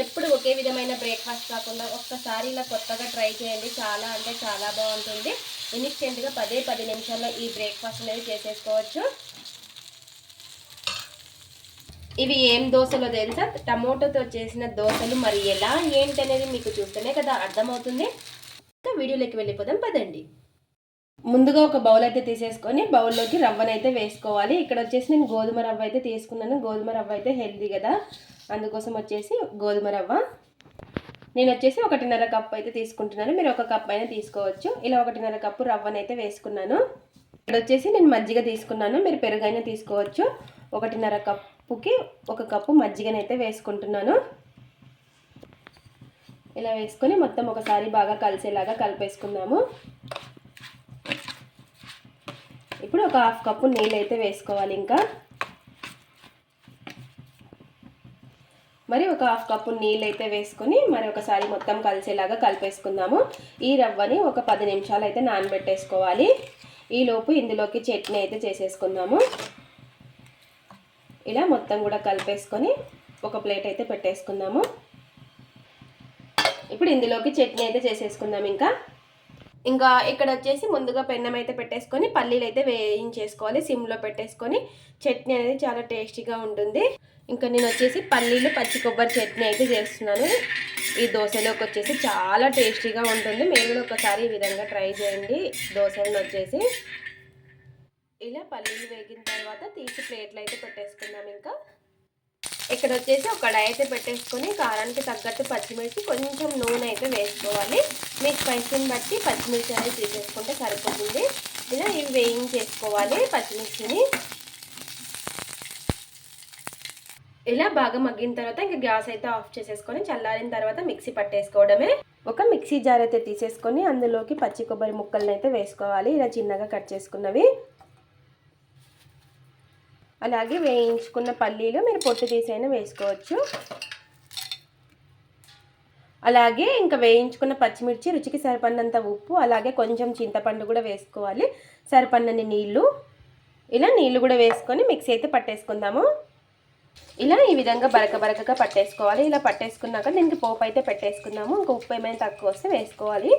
ఎప్పుడు ఒకే విధమైన బ్రేక్ఫాస్ట్ కాకుండా ఒక్కసారి ఇలా కొత్తగా ట్రై చేయండి. చాలా అంటే చాలా బాగుంటుంది. ఇన్స్టెంట్గా 10 నిమిషాల్లో ఈ బ్రేక్ఫాస్ట్ అనేది చేసేసుకోవచ్చు. ఇవి ఏం దోశలో తెలుసా? టమోటాతో చేసిన దోశలు. మరి ఎలా ఏంటి అనేది మీకు చూస్తేనే కదా అర్థమవుతుంది. ఇంకా వీడియోలోకి వెళ్ళిపోదాం పదండి. ముందుగా ఒక బౌల్ అయితే తీసేసుకొని బౌల్లోకి రవ్వనైతే వేసుకోవాలి. ఇక్కడ వచ్చేసి నేను గోధుమ రవ్వ అయితే తీసుకున్నాను. గోధుమ రవ్వ అయితే హెల్తీ కదా, అందుకోసం వచ్చేసి గోధుమ రవ్వ నేను వచ్చేసి 1.5 కప్పు అయితే తీసుకుంటున్నాను. మీరు 1 కప్ అయినా తీసుకోవచ్చు. ఇలా 1.5 కప్పు రవ్వనైతే వేసుకున్నాను. ఇక్కడ వచ్చేసి నేను మజ్జిగ తీసుకున్నాను. మీరు పెరుగైనా తీసుకోవచ్చు. 1.5 కప్పుకి 1 కప్పు మజ్జిగనైతే వేసుకుంటున్నాను. ఇలా వేసుకొని మొత్తం ఒకసారి బాగా కలిసేలాగా కలిపేసుకుందాము. ఇప్పుడు ఒక 1/2 కప్పు నీళ్ళు అయితే వేసుకోవాలి. ఇంకా మరి ఒక 1/2 కప్పు నీళ్ళు అయితే వేసుకొని మరి ఒకసారి మొత్తం కలిసేలాగా కలిపేసుకుందాము. ఈ రవ్వని ఒక 10 నిమిషాలు అయితే నానబెట్టేసుకోవాలి. ఈలోపు ఇందులోకి చట్నీ అయితే చేసేసుకుందాము. ఇలా మొత్తం కూడా కలిపేసుకొని ఒక ప్లేట్ అయితే పెట్టేసుకుందాము. ఇప్పుడు ఇందులోకి చట్నీ అయితే చేసేసుకుందాం. ఇంకా ఇక్కడ వచ్చేసి ముందుగా పెన్నం అయితే పెట్టేసుకొని పల్లీలు అయితే వేయించేసుకోవాలి. సిమ్లో పెట్టేసుకొని చట్నీ అనేది చాలా టేస్టీగా ఉంటుంది. ఇంకా నేను వచ్చేసి పల్లీలు పచ్చి కొబ్బరి చట్నీ అయితే చేస్తున్నాను. ఈ దోశలోకి వచ్చేసి చాలా టేస్టీగా ఉంటుంది. మీరు కూడా ఒకసారి ఈ విధంగా ట్రై చేయండి. దోశలను వచ్చేసి ఇలా పల్లీలు వేగిన తర్వాత తీసి ప్లేట్లు అయితే పెట్టేసుకుందాం. ఇంకా ఇక్కడ వచ్చేసి ఒక కడాయి అయితే పెట్టేసుకొని కారానికి తగ్గట్టు పచ్చిమిర్చి, కొంచెం నూనె అయితే వేసుకోవాలి. మీ స్పైసీని బట్టి పచ్చిమిర్చి అనేది తీసేసుకుంటే సరిపోతుంది. ఇలా ఇవి వేయించేసుకోవాలి పచ్చిమిర్చిని. ఇలా బాగా మగ్గిన తర్వాత ఇంకా గ్యాస్ అయితే ఆఫ్ చేసేసుకొని చల్లారిన తర్వాత మిక్సీ పట్టేసుకోవడమే. ఒక మిక్సీ జార్ అయితే తీసేసుకొని అందులోకి పచ్చి కొబ్బరి ముక్కలను అయితే వేసుకోవాలి. ఇలా చిన్నగా కట్ చేసుకున్నవి. అలాగే వేయించుకున్న పల్లీలు మీరు పొట్టు తీసైనా వేసుకోవచ్చు. అలాగే ఇంకా వేయించుకున్న పచ్చిమిర్చి, రుచికి సరిపడినంత ఉప్పు, అలాగే కొంచెం చింతపండు కూడా వేసుకోవాలి, సరిపడినన్ని నీళ్ళు. ఇలా నీళ్ళు కూడా వేసుకొని మిక్సీ అయితే పట్టేసుకుందాము. ఇలా ఈ విధంగా బరకగా పట్టేసుకోవాలి. ఇలా పట్టేసుకున్నాక దీనికి పోపు అయితే పెట్టేసుకుందాము. ఇంకా ఉప్పు ఏమైనా తక్కువ వస్తే వేసుకోవాలి.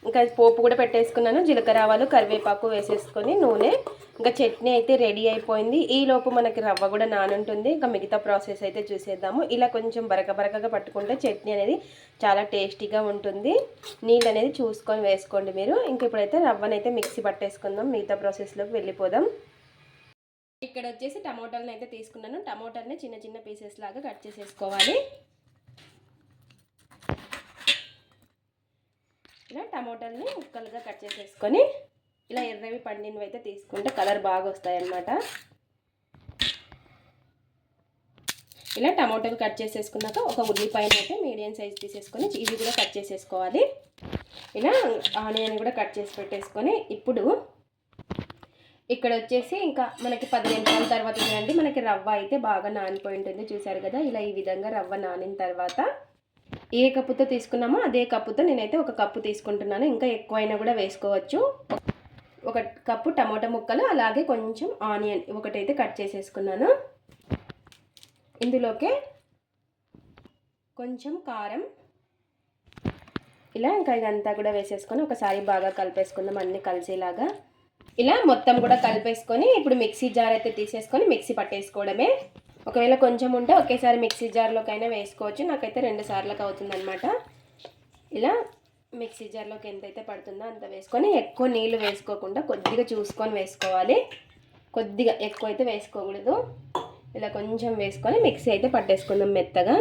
ఇంకా పోపు కూడా పెట్టేసుకున్నాను. జీలకర్ర, ఆవాలు, కరివేపాకు వేసేసుకొని నూనె. ఇంకా చట్నీ అయితే రెడీ అయిపోయింది. ఈలోపు మనకి రవ్వ కూడా నానుంటుంది. ఇంకా మిగతా ప్రాసెస్ అయితే చూసేద్దాము. ఇలా కొంచెం బరకగా పట్టుకుంటే చట్నీ అనేది చాలా టేస్టీగా ఉంటుంది. నీళ్ళు అనేది చూసుకొని వేసుకోండి మీరు. ఇంక ఇప్పుడైతే రవ్వనైతే మిక్సీ పట్టేసుకుందాం. మిగతా ప్రాసెస్లోకి వెళ్ళిపోదాం. ఇక్కడ వచ్చేసి టమోటాలను అయితే తీసుకున్నాను. టమోటాలని చిన్న పీసెస్ లాగా కట్ చేసేసుకోవాలి. ఇలా టమోటాలని ముక్కలుగా కట్ చేసేసుకొని ఇలా ఎర్రవి పండినవి అయితే తీసుకుంటే కలర్ బాగా వస్తాయన్నమాట. ఇలా టమోటాలు కట్ చేసేసుకున్నాక ఒక ఉల్లిపాయను అయితే మీడియం సైజ్ తీసేసుకొని ఇవి కూడా కట్ చేసేసుకోవాలి. ఇలా ఆనియన్ కూడా కట్ చేసి పెట్టేసుకొని ఇప్పుడు ఇక్కడ వచ్చేసి ఇంకా మనకి 10 నిమిషాల తర్వాత చూడండి మనకి రవ్వ అయితే బాగా నానిపోయి ఉంటుంది. చూసారు కదా, ఇలా ఈ విధంగా రవ్వ నానిన తర్వాత ఏ కప్పుతో తీసుకున్నామో అదే కప్పుతో నేనైతే 1 కప్పు తీసుకుంటున్నాను. ఇంకా ఎక్కువైనా కూడా వేసుకోవచ్చు. 1 కప్పు టమోటా ముక్కలు, అలాగే కొంచెం ఆనియన్ ఒకటైతే కట్ చేసేసుకున్నాను. ఇందులోకి కొంచెం కారం, ఇలా ఇంకా ఇదంతా కూడా వేసేసుకొని ఒకసారి బాగా కలిపేసుకుందాం అన్నీ కలిసేలాగా. ఇలా మొత్తం కూడా కలిపేసుకొని ఇప్పుడు మిక్సీ జార్ అయితే తీసేసుకొని మిక్సీ పట్టేసుకోవడమే. ఒకవేళ కొంచెం ఉంటే ఒకేసారి మిక్సీ జార్లోకైనా వేసుకోవచ్చు. నాకైతే 2 సార్లకు అవుతుందన్నమాట. ఇలా మిక్సీ జార్లోకి ఎంతైతే పడుతుందో అంత వేసుకొని ఎక్కువ నీళ్ళు వేసుకోకుండా కొద్దిగా చూసుకొని వేసుకోవాలి. కొద్దిగా ఎక్కువ అయితే వేసుకోకూడదు. ఇలా కొంచెం వేసుకొని మిక్సీ అయితే పట్టేసుకుందాం మెత్తగా.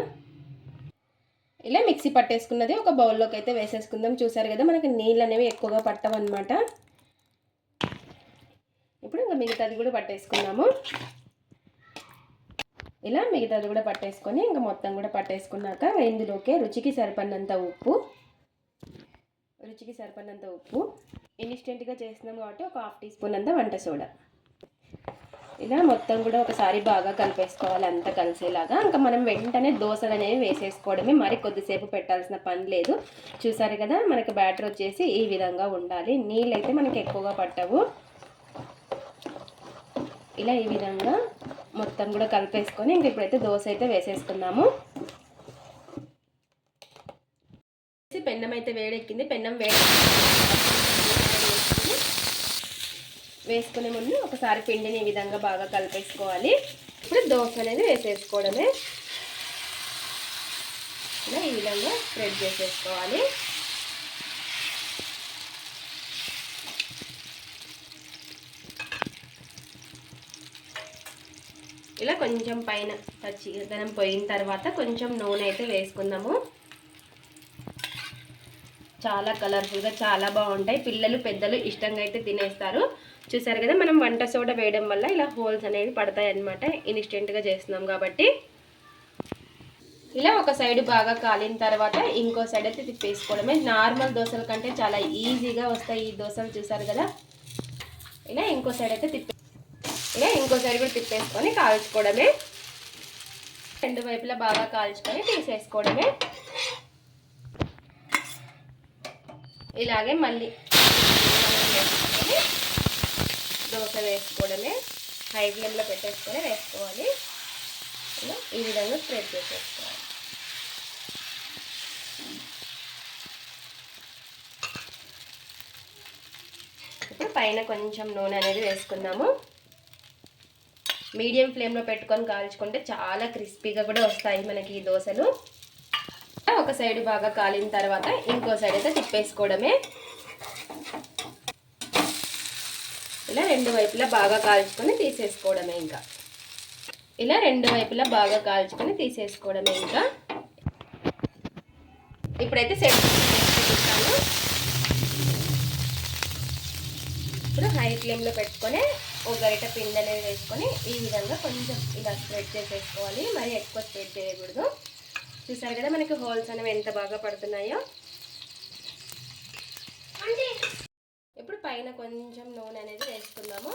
ఇలా మిక్సీ పట్టేసుకున్నది ఒక బౌల్లోకి అయితే వేసేసుకుందాం. చూసారు కదా, మనకి నీళ్ళు అనేవి ఎక్కువగా పట్టవన్నమాట. ఇప్పుడు ఇంకా మిగతాది కూడా పట్టేసుకున్నాము. ఇలా మిగతాది కూడా పట్టేసుకొని ఇంకా మొత్తం కూడా పట్టేసుకున్నాక ఇందులోకి రుచికి సరిపడినంత ఉప్పు, ఇన్స్టెంట్గా చేస్తున్నాం కాబట్టి ఒక 1/2 టీ స్పూన్ అంత వంట సోడా. ఇలా మొత్తం కూడా ఒకసారి బాగా కలిపేసుకోవాలి అంతా కలిసేలాగా. ఇంకా మనం వెంటనే దోశలు అనేవి వేసేసుకోవడమే, మరి కొద్దిసేపు పెట్టాల్సిన పని లేదు. చూసారు కదా, మనకి బ్యాటర్ వచ్చేసి ఈ విధంగా ఉండాలి. నీళ్ళు అయితే మనకి ఎక్కువగా పట్టవు. ఇలా ఈ విధంగా మొత్తం కూడా కలిపేసుకొని ఇంక ఇప్పుడైతే దోశ అయితే వేసేసుకుందాము. పెన్నం అయితే వేడెక్కింది. పెన్నం వేసుకునే ముందు ఒకసారి పిండిని ఈ విధంగా బాగా కలిపేసుకోవాలి. ఇప్పుడు దోశ అనేది వేసేసుకోవడమే. ఇలా ఈ విధంగా స్ప్రెడ్ చేసేసుకోవాలి. ఇలా కొంచెం పైన పచ్చిదనం పోయిన తర్వాత కొంచెం నూనె అయితే వేసుకుందాము. చాలా కలర్ఫుల్గా చాలా బాగుంటాయి. పిల్లలు పెద్దలు ఇష్టంగా అయితే తినేస్తారు. చూసారు కదా, మనం వంట సోడా వేయడం వల్ల ఇలా హోల్స్ అనేవి పడతాయి అన్నమాట. ఇన్స్టెంట్గా చేస్తున్నాం కాబట్టి. ఇలా ఒక సైడ్ బాగా కాలిన తర్వాత ఇంకో సైడ్ అయితే తిప్పేసుకోవడమే. నార్మల్ దోశల కంటే చాలా ఈజీగా వస్తాయి ఈ దోశలు. చూసారు కదా, ఇలా ఇంకో సైడ్ అయితే ఇలా ఇంకో సైడ్ కూడా తిప్పేసుకొని కాల్చుకోవడమే. రెండు వైపులా బాగా కాల్చుకొని తీసేసుకోవడమే. ఇలాగే మళ్ళీ దోశ వేసుకోవడమే. హై ఫ్లేమ్లో పెట్టేసుకొని వేసుకోవాలి. ఇలా ఈ విధంగా స్ప్రెడ్ చేసేసుకోవాలి. ఇప్పుడు పైన కొంచెం నూనె అనేది వేసుకుందాము. మీడియం ఫ్లేమ్లో పెట్టుకొని కాల్చుకుంటే చాలా క్రిస్పీగా కూడా వస్తాయి మనకి ఈ దోశలు. ఒక సైడ్ బాగా కాలిన తర్వాత ఇంకో సైడ్ అయితే తిప్పేసుకోవడమే. ఇలా రెండు వైపులా బాగా కాల్చుకొని తీసేసుకోవడమే. ఇలా రెండు వైపులా బాగా కాల్చుకొని తీసేసుకోవడమే. ఇప్పుడైతే సెట్ చేస్తాను. ఇప్పుడు హై ఫ్లేమ్లో పెట్టుకొని ఒక గరిట పిండి అనేది వేసుకొని ఈ విధంగా కొంచెం ఇలా స్ప్రెడ్ చేసేసుకోవాలి. మరి ఎక్కువ స్ప్రెడ్ చేయకూడదు. చూసారు కదా మనకి హోల్స్ అనేవి ఎంత బాగా పడుతున్నాయో. ఇప్పుడు పైన కొంచెం నూనె అనేది వేసుకుందాము.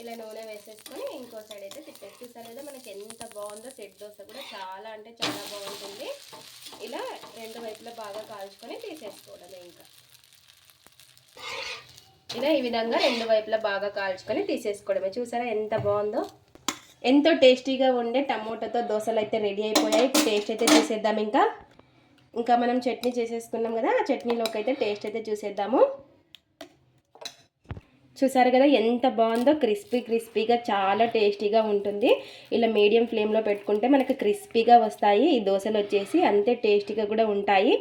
ఇలా నూనె వేసేసుకొని ఇంకో సైడ్ అయితే తిప్పేసి. చూసారు కదా మనకి ఎంత బాగుందో. సెట్ దోశ కూడా చాలా అంటే చాలా బాగుంటుంది. ఇలా రెండు వైపులా బాగా కాల్చుకొని తీసేసుకోవడమే. ఇలా ఈ విధంగా రెండు వైపులా బాగా కాల్చుకొని తీసేసుకోవడమే. చూసారా ఎంత బాగుందో. ఎంతో టేస్టీగా ఉండే టమోటాతో దోశలు అయితే రెడీ అయిపోయాయి. ఇప్పుడు టేస్ట్ అయితే చూసేద్దాం. ఇంకా మనం చట్నీ చేసేసుకున్నాం కదా, ఆ చట్నీలోకి అయితే టేస్ట్ అయితే చూసేద్దాము. చూసారు కదా ఎంత బాగుందో. క్రిస్పీగా చాలా టేస్టీగా ఉంటుంది. ఇలా మీడియం ఫ్లేమ్లో పెట్టుకుంటే మనకు క్రిస్పీగా వస్తాయి ఈ దోశలు వచ్చేసి. అంతే టేస్టీగా కూడా ఉంటాయి.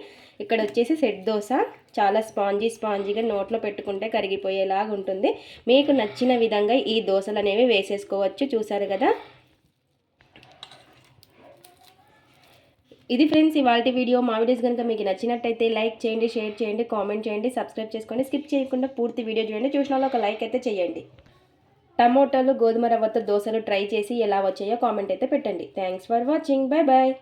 ఇక్కడ వచ్చేసి సెట్ దోశ చాలా స్పాంజీగా నోట్లో పెట్టుకుంటే కరిగిపోయేలాగా ఉంటుంది. మీకు నచ్చిన విధంగా ఈ దోశలు అనేవి వేసేసుకోవచ్చు. చూసారు కదా. ఇది ఫ్రెండ్స్ ఇవాల్టి వీడియో. మా వీడియోస్ కనుక మీకు నచ్చినట్టయితే లైక్ చేయండి, షేర్ చేయండి, కామెంట్ చేయండి, సబ్స్క్రైబ్ చేసుకోండి. స్కిప్ చేయకుండా పూర్తి వీడియో చూడండి. చూసిన వాళ్ళు ఒక లైక్ అయితే చేయండి. టమోటాలు గోధుమ రవ్వతో దోశలు ట్రై చేసి ఎలా వచ్చాయో కామెంట్ అయితే పెట్టండి. Thanks for watching. Bye bye.